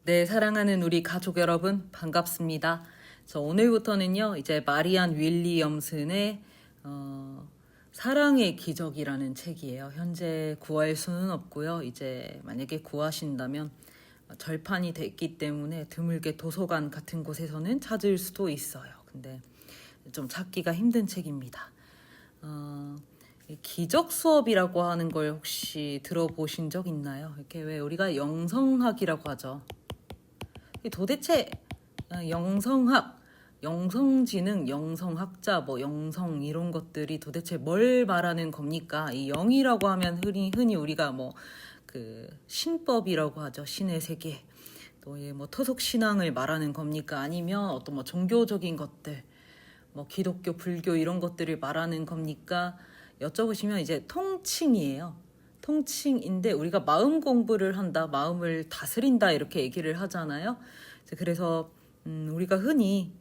네, 사랑하는 우리 가족 여러분, 반갑습니다. 오늘부터는요, 이제 마리안 윌리엄슨의 사랑의 기적이라는 책이에요. 현재 구할 수는 없고요. 이제 만약에 구하신다면 절판이 됐기 때문에 드물게 도서관 같은 곳에서는 찾을 수도 있어요. 근데 좀 찾기가 힘든 책입니다. 이 기적 수업이라고 하는 걸 혹시 들어보신 적 있나요? 이렇게 왜 우리가 영성학이라고 하죠. 도대체 영성학, 영성지능, 영성학자, 영성 이런 것들이 도대체 뭘 말하는 겁니까? 이 영이라고 하면 흔히 우리가 그 신법이라고 하죠. 신의 세계. 또 토속 신앙을 말하는 겁니까? 아니면 어떤 종교적인 것들, 기독교, 불교 이런 것들을 말하는 겁니까? 여쭤보시면 이제 통칭이에요. 통칭인데 우리가 마음 공부를 한다, 마음을 다스린다 이렇게 얘기를 하잖아요. 그래서 우리가 흔히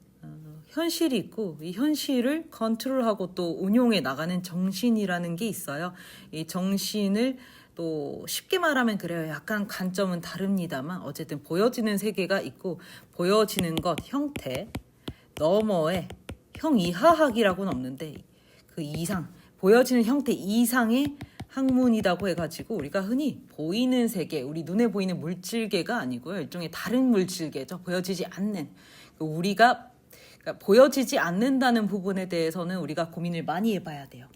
현실이 있고 이 현실을 컨트롤하고 또 운용해 나가는 정신이라는 게 있어요. 이 정신을 또 쉽게 말하면 그래요. 약간 관점은 다릅니다만 어쨌든 보여지는 세계가 있고 보여지는 것, 형태 너머에 형이하학이라고는 없는데 그 이상, 보여지는 형태 이상의 학문이라고 해가지고 우리가 흔히 보이는 세계, 우리 눈에 보이는 물질계가 아니고요. 일종의 다른 물질계죠. 보여지지 않는. 그러니까 보여지지 않는다는 부분에 대해서는 우리가 고민을 많이 해봐야 돼요.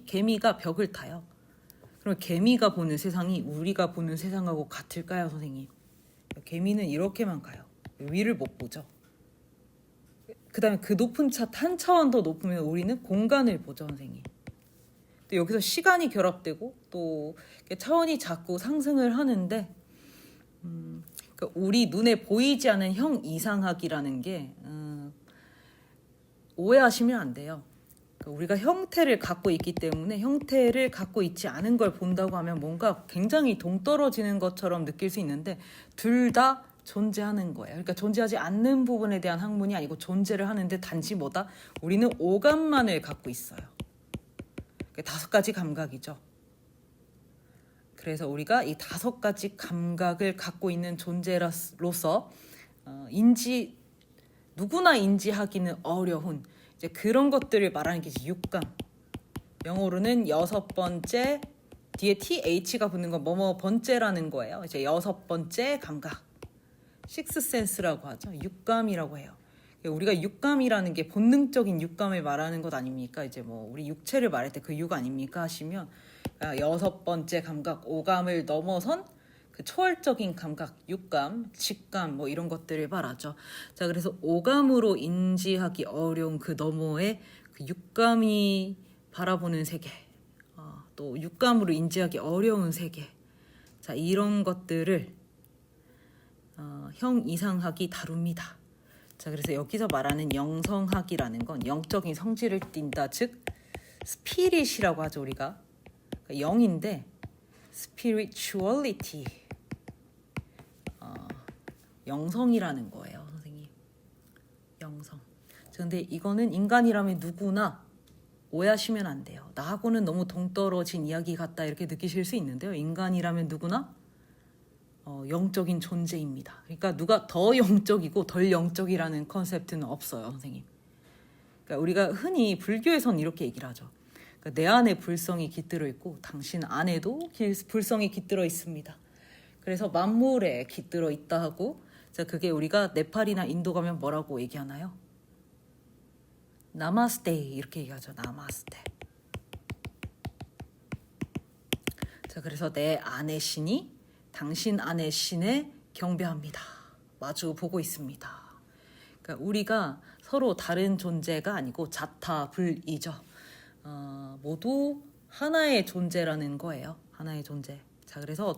개미가 벽을 타요. 그럼 개미가 보는 세상이 우리가 보는 세상하고 같을까요, 선생님? 개미는 이렇게만 가요. 위를 못 보죠. 그 다음에 그 높은 한 차원 더 높으면 우리는 공간을 보죠, 선생님. 또 여기서 시간이 결합되고 또 차원이 자꾸 상승을 하는데 그러니까 우리 눈에 보이지 않는 형이상학이라는 게 오해하시면 안 돼요. 그러니까 우리가 형태를 갖고 있기 때문에 형태를 갖고 있지 않은 걸 본다고 하면 뭔가 굉장히 동떨어지는 것처럼 느낄 수 있는데 둘 다 존재하는 거예요. 그러니까 존재하지 않는 부분에 대한 학문이 아니고 존재를 하는데 단지 우리는 오감만을 갖고 있어요. 5가지 감각이죠. 그래서 우리가 이 5가지 감각을 갖고 있는 존재로서 누구나 인지하기는 어려운 이제 그런 것들을 말하는 게 이제 육감. 영어로는 6번째 뒤에 TH가 붙는 건 번째라는 거예요. 이제 6번째 감각. 식스센스라고 하죠. 육감이라고 해요. 우리가 육감이라는 게 본능적인 육감을 말하는 것 아닙니까? 이제 우리 육체를 말할 때 그 육 아닙니까? 하시면 6번째 감각, 오감을 넘어선 그 초월적인 감각, 육감, 직감 이런 것들을 말하죠. 자, 그래서 오감으로 인지하기 어려운 그 너머에 그 육감이 바라보는 세계, 또 육감으로 인지하기 어려운 세계. 자, 이런 것들을 형이상학이 다룹니다. 자, 그래서 여기서 말하는 영성학이라는 건 영적인 성질을 띈다, 즉 스피릿이라고 하죠. 우리가 그러니까 영인데 spirituality, 영성이라는 거예요, 선생님. 영성. 근데 이거는 인간이라면 누구나 오해하시면 안 돼요. 나하고는 너무 동떨어진 이야기 같다 이렇게 느끼실 수 있는데요. 인간이라면 누구나 영적인 존재입니다. 그러니까 누가 더 영적이고 덜 영적이라는 컨셉트는 없어요, 선생님. 그러니까 우리가 흔히 불교에서는 이렇게 얘기를 하죠. 그러니까 내 안에 불성이 깃들어 있고 당신 안에도 불성이 깃들어 있습니다. 그래서 만물에 깃들어 있다 하고, 자, 그게 우리가 네팔이나 인도 가면 뭐라고 얘기하나요? 나마스테 이렇게 얘기하죠. 나마스테. 자, 그래서 내 안의 신이 당신 안의 신에 경배합니다. 마주 보고 있습니다. 그러니까 우리가 서로 다른 존재가 아니고 자타불이죠. 모두 하나의 존재라는 거예요. 하나의 존재. 자, 그래서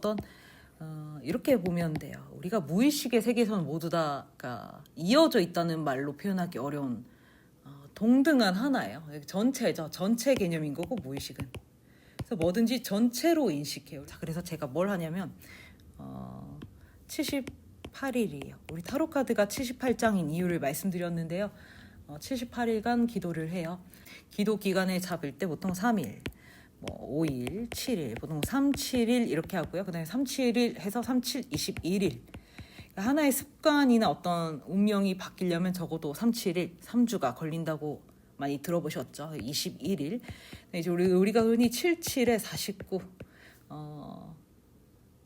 이렇게 보면 돼요. 우리가 무의식의 세계에서는 모두 다 이어져 있다는 말로 표현하기 어려운 동등한 하나예요. 전체죠. 전체 개념인 거고 무의식은. 그래서 뭐든지 전체로 인식해요. 자, 그래서 제가 뭘 하냐면 78일이에요. 우리 타로 카드가 78장인 이유를 말씀드렸는데요. 78일간 기도를 해요. 기도 기간을 잡을 때 보통 3일, 5일, 7일, 보통 3, 7일 이렇게 하고요. 그 다음에 3, 7일 해서 3, 7, 21일. 하나의 습관이나 어떤 운명이 바뀌려면 적어도 37일, 3주가 걸린다고 많이 들어보셨죠? 21일. 이제 우리가 흔히 77에 49,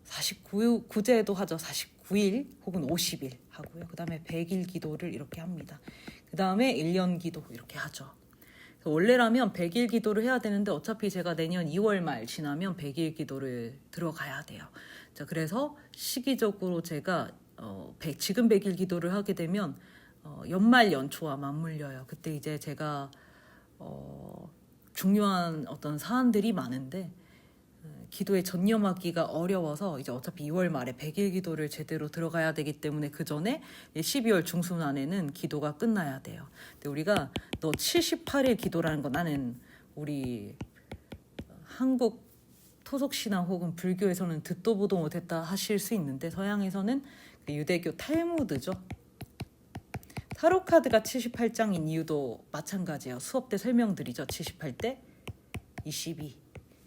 49제도 하죠. 49일 혹은 50일 하고요. 그 다음에 100일 기도를 이렇게 합니다. 그 다음에 1년 기도 이렇게 하죠. 원래라면 100일 기도를 해야 되는데 어차피 제가 내년 2월 말 지나면 100일 기도를 들어가야 돼요. 자, 그래서 시기적으로 제가 지금 100일 기도를 하게 되면 연말 연초와 맞물려요. 그때 이제 제가 중요한 어떤 사안들이 많은데 기도에 전념하기가 어려워서 이제 어차피 2월 말에 100일 기도를 제대로 들어가야 되기 때문에 그 전에 12월 중순 안에는 기도가 끝나야 돼요. 근데 우리가 너 78일 기도라는 거, 나는 우리 한국 토속신앙 혹은 불교에서는 듣도 보도 못했다 하실 수 있는데 서양에서는 유대교 탈무드죠. 타로 카드가 78장인 이유도 마찬가지예요. 수업 때 설명드리죠. 78대 22.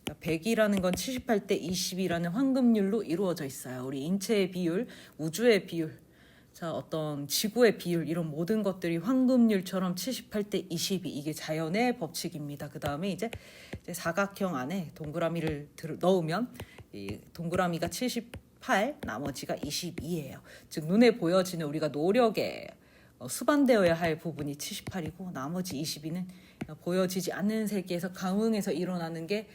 100이라는 건 78대 20이라는 황금률로 이루어져 있어요. 우리 인체의 비율, 우주의 비율, 자, 어떤 지구의 비율, 이런 모든 것들이 황금률처럼 78대 22, 이게 자연의 법칙입니다. 그 다음에 이제 사각형 안에 동그라미를 넣으면 이 동그라미가 78, 나머지가 22예요. 즉 눈에 보여지는 우리가 노력에 수반되어야 할 부분이 78이고 나머지 22는 보여지지 않는 세계에서 감흥에서 일어나는 게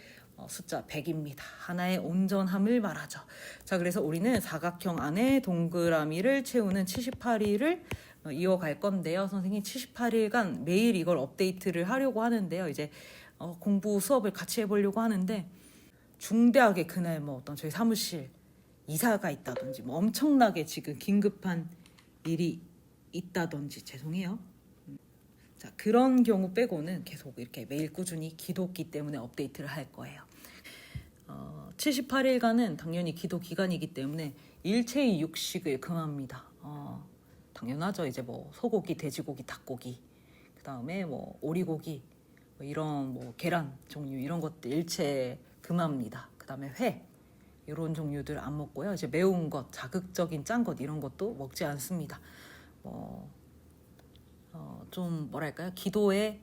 숫자 100입니다. 하나의 온전함을 말하죠. 자, 그래서 우리는 사각형 안에 동그라미를 채우는 78일을 이어갈 건데요. 선생님 78일간 매일 이걸 업데이트를 하려고 하는데요. 이제 공부 수업을 같이 해보려고 하는데 중대하게 그날 뭐 어떤 저희 사무실 이사가 있다든지 뭐 엄청나게 지금 긴급한 일이 있다든지 죄송해요. 자, 그런 경우 빼고는 계속 이렇게 매일 꾸준히 기도기 때문에 업데이트를 할 거예요. 78일간은 당연히 기도 기간이기 때문에 일체의 육식을 금합니다. 당연하죠. 이제 뭐 소고기, 돼지고기, 닭고기, 그 다음에 뭐 오리고기, 뭐 이런 뭐 계란 종류 이런 것들 일체 금합니다. 그 다음에 회 이런 종류들 안 먹고요. 이제 매운 것, 자극적인 짠 것 이런 것도 먹지 않습니다. 좀 뭐랄까요, 기도에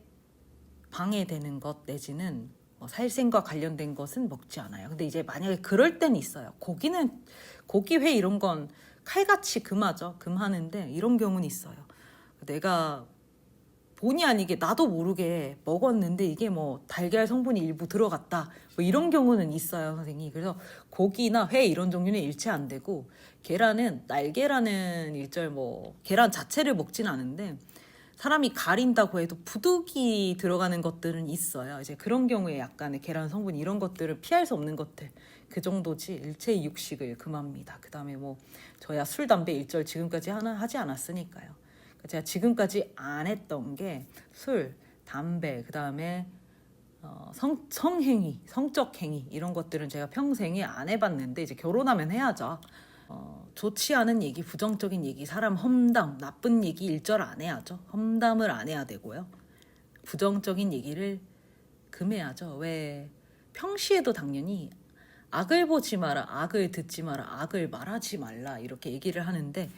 방해되는 것 내지는 살생과 관련된 것은 먹지 않아요. 근데 이제 만약에 그럴 때는 있어요. 고기회 이런 건 칼같이 금하죠. 금하는데 이런 경우는 있어요. 내가 본의 아니게 나도 모르게 먹었는데 이게 뭐 달걀 성분이 일부 들어갔다, 뭐 이런 경우는 있어요, 선생님. 그래서 고기나 회 이런 종류는 일체 안 되고, 계란은 날계란은 일절 뭐 계란 자체를 먹진 않은데 사람이 가린다고 해도 부득이 들어가는 것들은 있어요. 이제 그런 경우에 약간의 계란 성분 이런 것들을 피할 수 없는 것들, 그 정도지 일체의 육식을 금합니다. 그 다음에 뭐 저야 술, 담배 일절 지금까지 하지 않았으니까요. 제가 지금까지 안 했던 게 술, 담배, 그 다음에 성행위, 성적 행위 이런 것들은 제가 평생에 안 해봤는데 이제 결혼하면 해야죠. 좋지 않은 얘기, 부정적인 얘기, 사람 험담, 나쁜 얘기 일절 안 해야죠. 험담을 안 해야 되고요. 부정적인 얘기를 금해야죠. 왜 평시에도 당연히 악을 보지 마라, 악을 듣지 마라, 악을 말하지 말라 이렇게 얘기를 하는데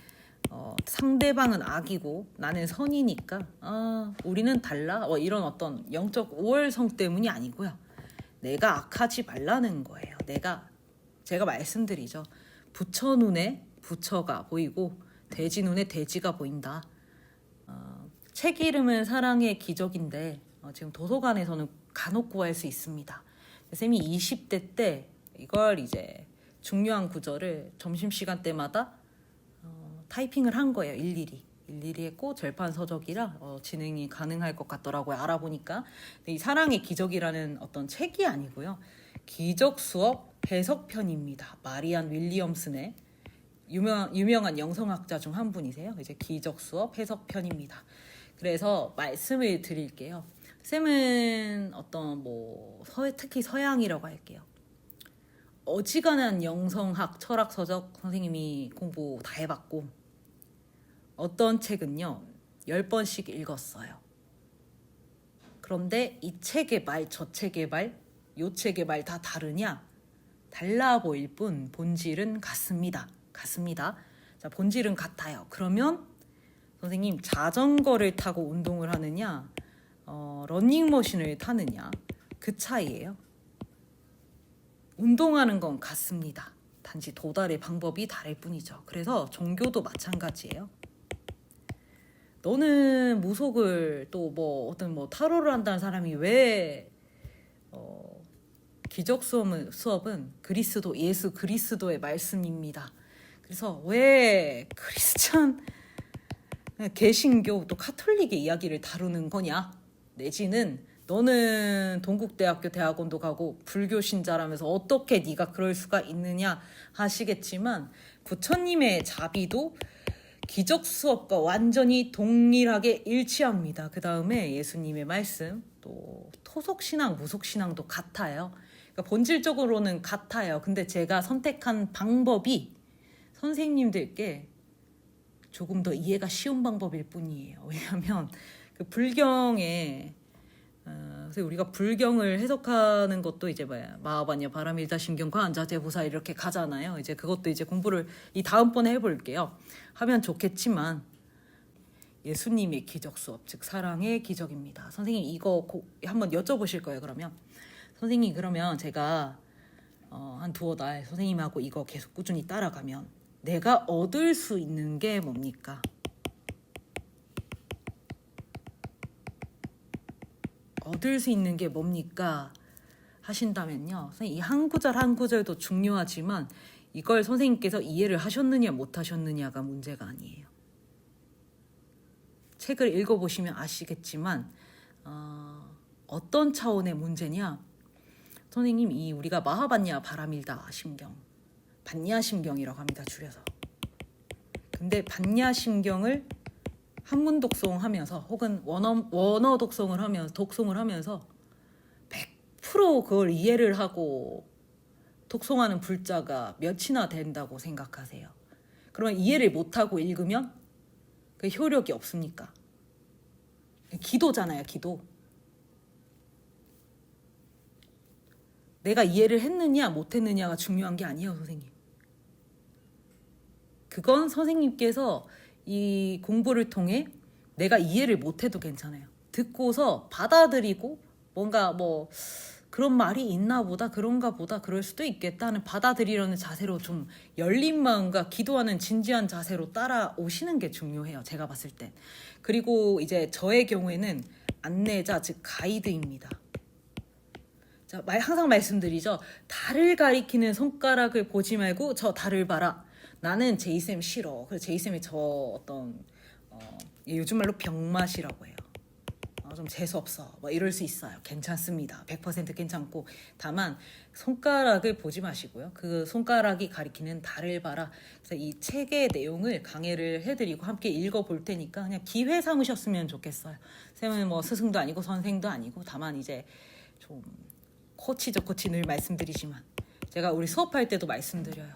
상대방은 악이고 나는 선이니까 우리는 달라, 이런 어떤 영적 우월성 때문이 아니고요. 내가 악하지 말라는 거예요. 제가 말씀드리죠. 부처 눈에 부처가 보이고 돼지 눈에 돼지가 보인다. 책 이름은 사랑의 기적인데 지금 도서관에서는 간혹 구할 수 있습니다. 쌤이 20대 때 이걸 이제 중요한 구절을 점심시간 때마다 타이핑을 한 거예요. 일일이 했고 절판 서적이라 진행이 가능할 것 같더라고요. 알아보니까. 근데 이 사랑의 기적이라는 어떤 책이 아니고요. 기적 수업 해석편입니다. 마리안 윌리엄슨의 유명한 영성학자 중 한 분이세요. 이제 기적 수업 해석편입니다. 그래서 말씀을 드릴게요. 쌤은 어떤 특히 서양이라고 할게요. 어지간한 영성학, 철학 서적 선생님이 공부 다 해봤고, 어떤 책은요 10번씩 읽었어요. 그런데 이 책의 말, 저 책의 말, 요 책의 말 다 다르냐? 달라 보일 뿐 본질은 같습니다. 자, 본질은 같아요. 그러면 선생님 자전거를 타고 운동을 하느냐, 러닝머신을 타느냐, 그 차이예요. 운동하는 건 같습니다. 단지 도달의 방법이 다를 뿐이죠. 그래서 종교도 마찬가지예요. 너는 무속을 또 뭐 어떤 뭐 타로를 한다는 사람이 왜 기적 수업은 그리스도 예수 그리스도의 말씀입니다. 그래서 왜 크리스찬 개신교 또 카톨릭의 이야기를 다루는 거냐? 내지는 너는 동국대학교 대학원도 가고 불교 신자라면서 어떻게 네가 그럴 수가 있느냐 하시겠지만 부처님의 자비도 기적 수업과 완전히 동일하게 일치합니다. 그 다음에 예수님의 말씀, 또 토속신앙, 무속신앙도 같아요. 그러니까 본질적으로는 같아요. 근데 제가 선택한 방법이 선생님들께 조금 더 이해가 쉬운 방법일 뿐이에요. 왜냐하면 그 불경에 그래서 우리가 불경을 해석하는 것도 이제 뭐야 마하반야 바라밀다 신경 과한자재보살 이렇게 가잖아요. 이제 그것도 이제 공부를 이 다음번에 해볼게요. 하면 좋겠지만 예수님의 기적 수업 즉 사랑의 기적입니다. 선생님 이거 한번 여쭤보실 거예요. 그러면 선생님 그러면 제가 한 두어 달 선생님하고 이거 계속 꾸준히 따라가면 내가 얻을 수 있는 게 뭡니까? 얻을 수 있는 게 뭡니까? 하신다면요. 선생님 이 한 구절 한 구절도 중요하지만 이걸 선생님께서 이해를 하셨느냐 못 하셨느냐가 문제가 아니에요. 책을 읽어보시면 아시겠지만 어떤 차원의 문제냐? 선생님 이 우리가 마하반야 바라밀다 심경 반야심경이라고 합니다. 줄여서. 근데 반야심경을 한문 독송하면서 혹은 원어 독송을 하면서 100% 그걸 이해를 하고 독송하는 불자가 몇이나 된다고 생각하세요? 그러면 이해를 못하고 읽으면 그 효력이 없습니까? 기도잖아요. 기도. 내가 이해를 했느냐 못했느냐가 중요한 게 아니에요. 선생님. 그건 선생님께서 이 공부를 통해 내가 이해를 못해도 괜찮아요. 듣고서 받아들이고 뭔가 뭐 그런 말이 있나 보다 그런가 보다 그럴 수도 있겠다는 받아들이려는 자세로 좀 열린 마음과 기도하는 진지한 자세로 따라오시는 게 중요해요. 제가 봤을 땐. 그리고 이제 저의 경우에는 안내자 즉 가이드입니다. 자, 항상 말씀드리죠. 달을 가리키는 손가락을 보지 말고 저 달을 봐라. 나는 제이쌤 싫어. 그래서 제이쌤이 저 어떤 요즘 말로 병맛이라고 해요. 좀 재수없어. 뭐 이럴 수 있어요. 괜찮습니다. 100% 괜찮고 다만 손가락을 보지 마시고요. 그 손가락이 가리키는 달을 봐라. 그래서 이 책의 내용을 강해를 해드리고 함께 읽어볼 테니까 그냥 기회 삼으셨으면 좋겠어요. 쌤은 뭐 스승도 아니고 선생도 아니고 다만 이제 좀 코치죠. 코치 늘 말씀드리지만 제가 우리 수업할 때도 말씀드려요.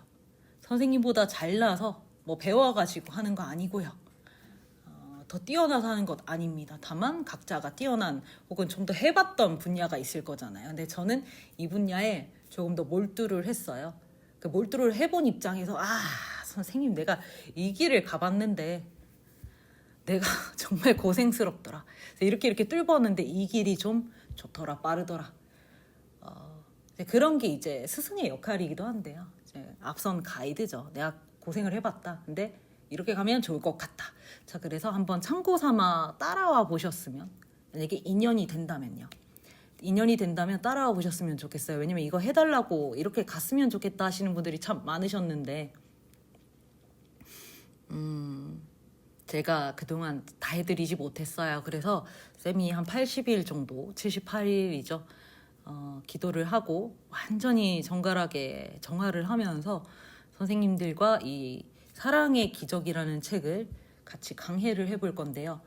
선생님보다 잘나서 뭐 배워가지고 하는 거 아니고요. 더 뛰어나서 하는 것 아닙니다. 다만 각자가 뛰어난 혹은 좀 더 해봤던 분야가 있을 거잖아요. 근데 저는 이 분야에 조금 더 몰두를 했어요. 그 몰두를 해본 입장에서 선생님 내가 이 길을 가봤는데 내가 정말 고생스럽더라. 이렇게 뚫었는데 이 길이 좀 좋더라 빠르더라. 그런 게 이제 스승의 역할이기도 한데요. 이제 앞선 가이드죠. 내가 고생을 해봤다. 근데 이렇게 가면 좋을 것 같다. 자, 그래서 한번 참고 삼아 따라와 보셨으면 만약에 인연이 된다면 따라와 보셨으면 좋겠어요. 왜냐면 이거 해달라고 이렇게 갔으면 좋겠다 하시는 분들이 참 많으셨는데 제가 그동안 다 해드리지 못했어요. 그래서 쌤이 한 80일 정도 78일이죠. 기도를 하고 완전히 정갈하게 정화를 하면서 선생님들과 이 사랑의 기적이라는 책을 같이 강해를 해볼 건데요.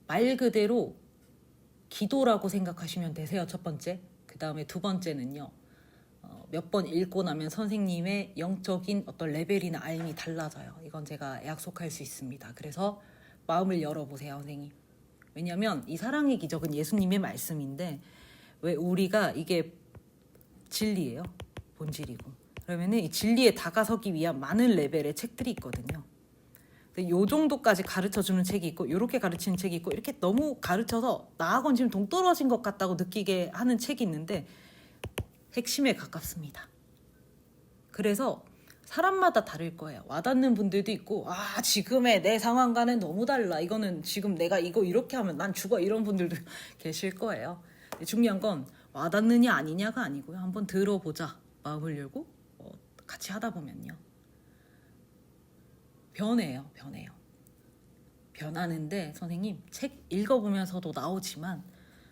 말 그대로 기도라고 생각하시면 되세요. 첫 번째. 그 다음에 두 번째는요. 몇 번 읽고 나면 선생님의 영적인 어떤 레벨이나 알미 달라져요. 이건 제가 약속할 수 있습니다. 그래서 마음을 열어보세요, 선생님. 왜냐하면 이 사랑의 기적은 예수님의 말씀인데 왜 우리가 이게 진리예요. 본질이고. 그러면은 이 진리에 다가서기 위한 많은 레벨의 책들이 있거든요. 근데 요 정도까지 가르쳐주는 책이 있고 요렇게 가르치는 책이 있고 이렇게 너무 가르쳐서 나하고는 지금 동떨어진 것 같다고 느끼게 하는 책이 있는데 핵심에 가깝습니다. 그래서 사람마다 다를 거예요. 와닿는 분들도 있고 지금의 내 상황과는 너무 달라. 이거는 지금 내가 이거 이렇게 하면 난 죽어. 이런 분들도 계실 거예요. 중요한 건 와닿느냐 아니냐가 아니고요. 한번 들어보자. 마음을 열고 같이 하다 보면요. 변해요. 변하는데 선생님 책 읽어보면서도 나오지만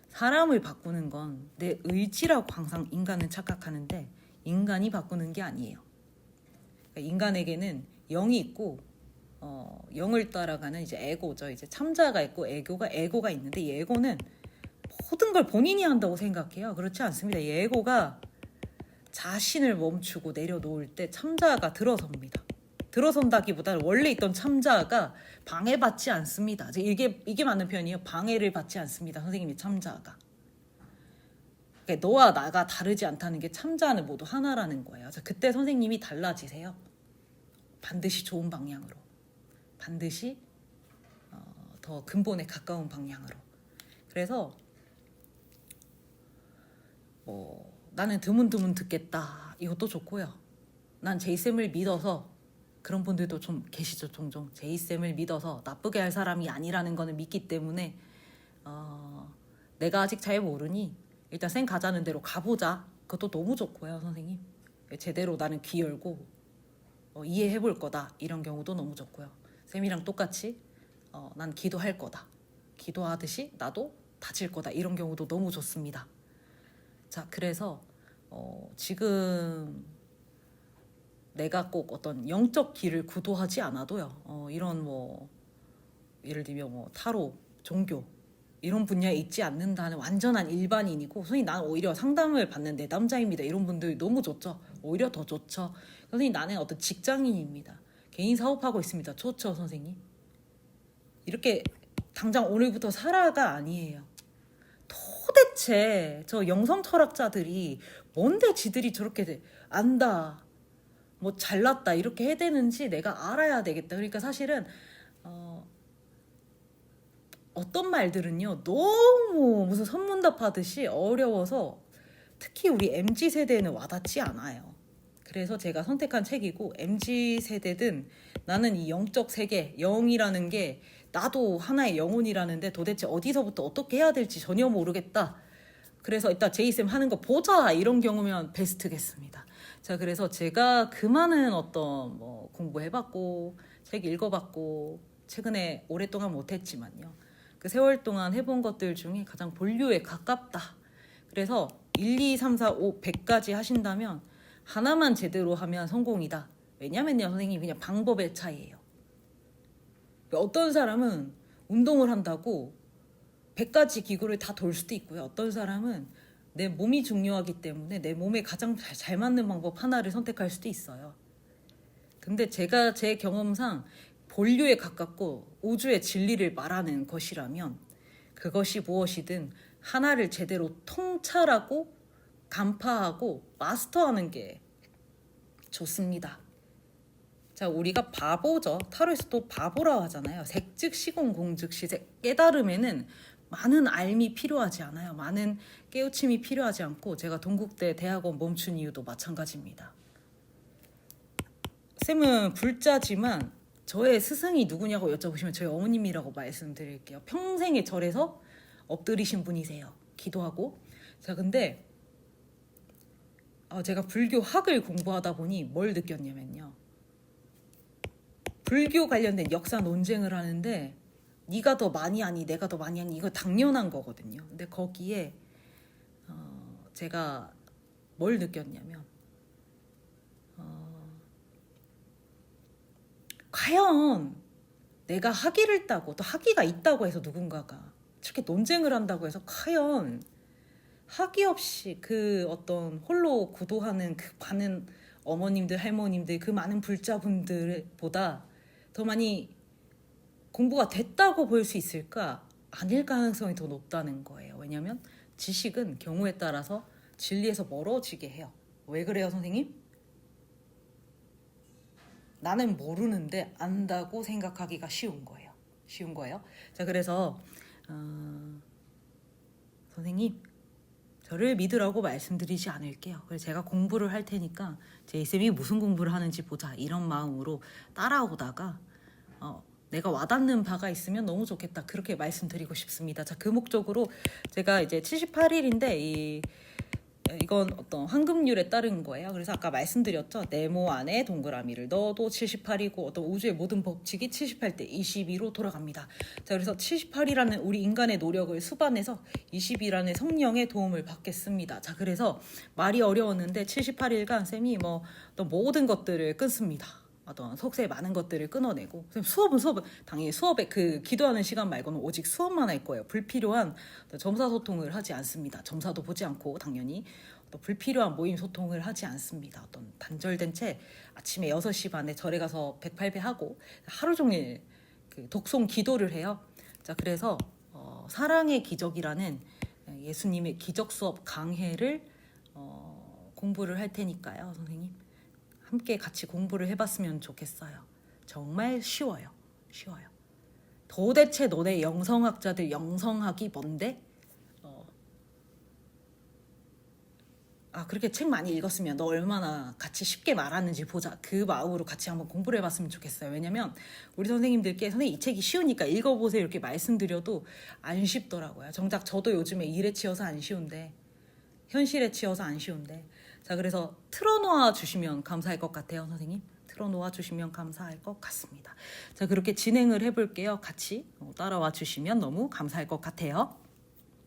사람을 바꾸는 건 내 의지라고 항상 인간은 착각하는데 인간이 바꾸는 게 아니에요. 그러니까 인간에게는 영이 있고 영을 따라가는 이제 에고죠. 이제 참자가 있고 에고가 있는데 이 에고는 모든 걸 본인이 한다고 생각해요. 그렇지 않습니다. 이 에고가 자신을 멈추고 내려놓을 때 참자가 들어섭니다. 들어선다기보다는 원래 있던 참자가 방해받지 않습니다. 이게 맞는 표현이에요. 방해를 받지 않습니다. 선생님이 참자가. 그러니까 너와 나가 다르지 않다는 게 참자는 모두 하나라는 거예요. 그때 선생님이 달라지세요. 반드시 좋은 방향으로. 반드시 더 근본에 가까운 방향으로. 그래서 나는 드문드문 듣겠다. 이것도 좋고요. 난 제이쌤을 믿어서 그런 분들도 좀 계시죠. 종종 제이쌤을 믿어서 나쁘게 할 사람이 아니라는 거는 믿기 때문에 내가 아직 잘 모르니 일단 쌤 가자는 대로 가보자. 그것도 너무 좋고요. 선생님 제대로 나는 귀 열고 이해해 볼 거다. 이런 경우도 너무 좋고요. 쌤이랑 똑같이 난 기도할 거다. 기도하듯이 나도 다질 거다. 이런 경우도 너무 좋습니다. 자, 그래서 지금 내가 꼭 어떤 영적 길을 구도하지 않아도요. 이런 예를 들면 타로, 종교 이런 분야에 있지 않는다는 완전한 일반인이고 선생님 난 오히려 상담을 받는 내담자입니다. 이런 분들 너무 좋죠. 오히려 더 좋죠. 선생님 나는 어떤 직장인입니다. 개인 사업하고 있습니다. 좋죠 선생님. 이렇게 당장 오늘부터 살아가 아니에요. 도대체 저 영성 철학자들이 뭔데 지들이 저렇게 안다 잘났다 이렇게 해야 되는지 내가 알아야 되겠다. 그러니까 사실은 어떤 말들은요 너무 무슨 선문답 하듯이 어려워서 특히 우리 MZ세대는 와닿지 않아요. 그래서 제가 선택한 책이고 MZ세대든 나는 이 영적 세계, 영이라는 게 나도 하나의 영혼이라는데 도대체 어디서부터 어떻게 해야 될지 전혀 모르겠다. 그래서 이따 제이쌤 하는 거 보자 이런 경우면 베스트겠습니다. 자, 그래서 제가 그 많은 어떤 공부해봤고 책 읽어봤고 최근에 오랫동안 못했지만요. 그 세월 동안 해본 것들 중에 가장 본류에 가깝다. 그래서 1, 2, 3, 4, 5, 100까지 하신다면 하나만 제대로 하면 성공이다. 왜냐면요 선생님 그냥 방법의 차이예요. 어떤 사람은 운동을 한다고 100가지 기구를 다 돌 수도 있고요. 어떤 사람은 내 몸이 중요하기 때문에 내 몸에 가장 잘 맞는 방법 하나를 선택할 수도 있어요. 근데 제가 제 경험상 본류에 가깝고 우주의 진리를 말하는 것이라면 그것이 무엇이든 하나를 제대로 통찰하고 간파하고 마스터하는 게 좋습니다. 자, 우리가 바보죠. 타로에서도 바보라고 하잖아요. 색즉 시공 공즉 시색. 깨달음에는 많은 알미 필요하지 않아요. 많은 깨우침이 필요하지 않고 제가 동국대 대학원 멈춘 이유도 마찬가지입니다. 쌤은 불자지만 저의 스승이 누구냐고 여쭤보시면 저희 어머님이라고 말씀드릴게요. 평생에 절에서 엎드리신 분이세요. 기도하고. 자, 근데 제가 불교학을 공부하다 보니 뭘 느꼈냐면요. 불교 관련된 역사 논쟁을 하는데 네가 더 많이 아니 내가 더 많이 아니 이거 당연한 거거든요. 근데 거기에 제가 뭘 느꼈냐면 과연 내가 학위를 따고 또 학위가 있다고 해서 누군가가 저렇게 논쟁을 한다고 해서 과연 학위 없이 그 어떤 홀로 구도하는 그 많은 어머님들 할머님들 그 많은 불자분들보다 더 많이 공부가 됐다고 볼 수 있을까? 아닐 가능성이 더 높다는 거예요. 왜냐하면 지식은 경우에 따라서 진리에서 멀어지게 해요. 왜 그래요 선생님? 나는 모르는데 안다고 생각하기가 쉬운 거예요. 쉬운 거예요. 자, 그래서 선생님 저를 믿으라고 말씀드리지 않을게요. 그래서 제가 공부를 할 테니까 제이쌤이 무슨 공부를 하는지 보자 이런 마음으로 따라오다가 내가 와닿는 바가 있으면 너무 좋겠다 그렇게 말씀드리고 싶습니다. 자, 그 목적으로 제가 이제 78일인데 이건 어떤 황금률에 따른 거예요. 그래서 아까 말씀드렸죠. 네모 안에 동그라미를 넣어도 78이고 어떤 우주의 모든 법칙이 78대 22로 돌아갑니다. 자, 그래서 78이라는 우리 인간의 노력을 수반해서 22라는 성령의 도움을 받겠습니다. 자, 그래서 말이 어려웠는데 78일간 쌤이 어떤 모든 것들을 끊습니다. 어떤 속세의 많은 것들을 끊어내고 수업은 당연히 수업에 그 기도하는 시간 말고는 오직 수업만 할 거예요. 불필요한 점사 소통을 하지 않습니다. 점사도 보지 않고 당연히 불필요한 모임 소통을 하지 않습니다. 어떤 단절된 채 아침에 6시 반에 절에 가서 108배 하고 하루 종일 그 독송 기도를 해요. 자, 그래서 사랑의 기적이라는 예수님의 기적 수업 강해를 공부를 할 테니까요, 선생님. 함께 같이 공부를 해봤으면 좋겠어요. 정말 쉬워요. 쉬워요. 도대체 너네 영성학자들 영성학이 뭔데? 그렇게 책 많이 읽었으면 너 얼마나 같이 쉽게 말하는지 보자. 그 마음으로 같이 한번 공부를 해봤으면 좋겠어요. 왜냐면 우리 선생님들께 선생님 이 책이 쉬우니까 읽어보세요 이렇게 말씀드려도 안 쉽더라고요. 정작 저도 요즘에 일에 치여서 안 쉬운데 현실에 치여서 안 쉬운데 자, 그래서 틀어놓아 주시면 감사할 것 같아요, 선생님. 틀어놓아 주시면 감사할 것 같습니다. 자, 그렇게 진행을 해볼게요. 같이 따라와 주시면 너무 감사할 것 같아요.